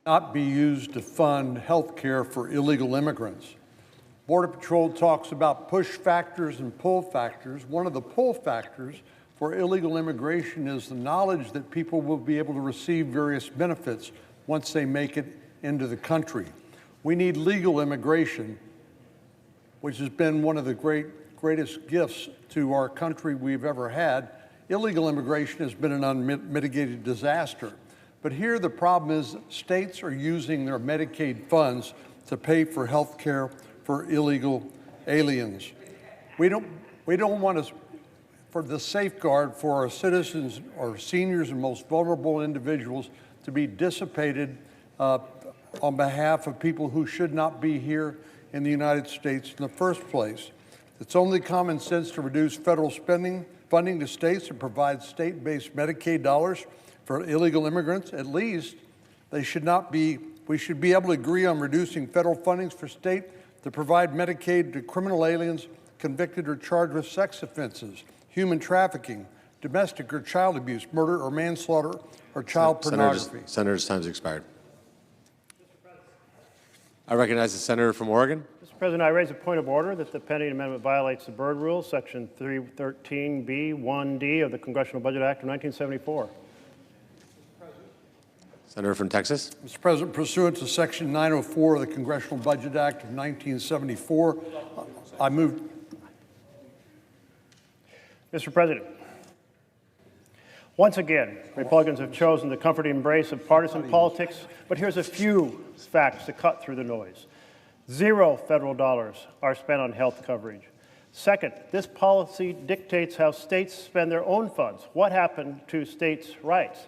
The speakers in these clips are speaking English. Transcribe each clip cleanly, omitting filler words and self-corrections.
not be used to fund health care for illegal immigrants. Border Patrol talks about push factors and pull factors. One of the pull factors for illegal immigration is the knowledge that people will be able to receive various benefits once they make it into the country. We need legal immigration, which has been one of the greatest gifts to our country we've ever had. Illegal immigration has been an unmitigated disaster. But here the problem is states are using their Medicaid funds to pay for health care for illegal aliens. We don't want to, for the safeguard for our citizens, our seniors and most vulnerable individuals to be dissipated on behalf of people who should not be here in the United States in the first place. It's only common sense to reduce federal funding to states and provide state-based Medicaid dollars for illegal immigrants. At least we should be able to agree on reducing federal funding for state to provide Medicaid to criminal aliens convicted or charged with sex offenses, human trafficking, domestic or child abuse, murder or manslaughter, or child pornography. Senator's time's expired. I recognize the senator from Oregon. Mr. President, I raise a point of order that the pending amendment violates the Byrd Rule, Section 313B1D of the Congressional Budget Act of 1974. Senator from Texas. Mr. President, pursuant to Section 904 of the Congressional Budget Act of 1974, I move. Mr. President, once again, Republicans have chosen the comforting embrace of partisan politics, but here's a few facts to cut through the noise. 0 federal dollars are spent on health coverage. Second, this policy dictates how states spend their own funds. What happened to states' rights?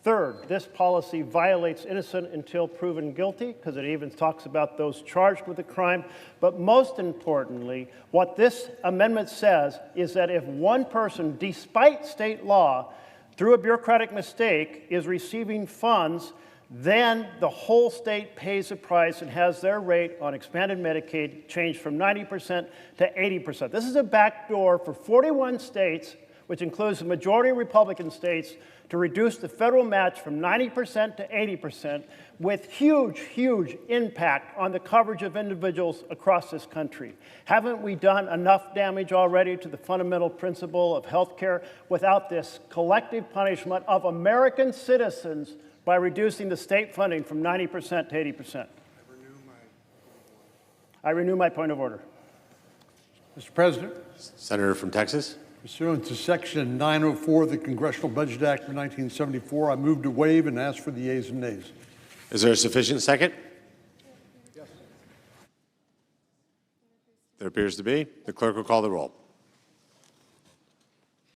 Third, this policy violates innocent until proven guilty, because it even talks about those charged with a crime. But most importantly, what this amendment says is that if one person, despite state law, through a bureaucratic mistake, is receiving funds, then the whole state pays the price and has their rate on expanded Medicaid changed from 90% to 80%. This is a backdoor for 41 states, which includes the majority of Republican states, to reduce the federal match from 90% to 80%, with huge, huge impact on the coverage of individuals across this country. Haven't we done enough damage already to the fundamental principle of health care without this collective punishment of American citizens by reducing the state funding from 90% to 80%? I renew my point of order. Mr. President. Senator from Texas. Pursuant to Section 904 of the Congressional Budget Act of 1974, I move to waive and ask for the yeas and nays. Is there a sufficient second? Yes. There appears to be. The clerk will call the roll.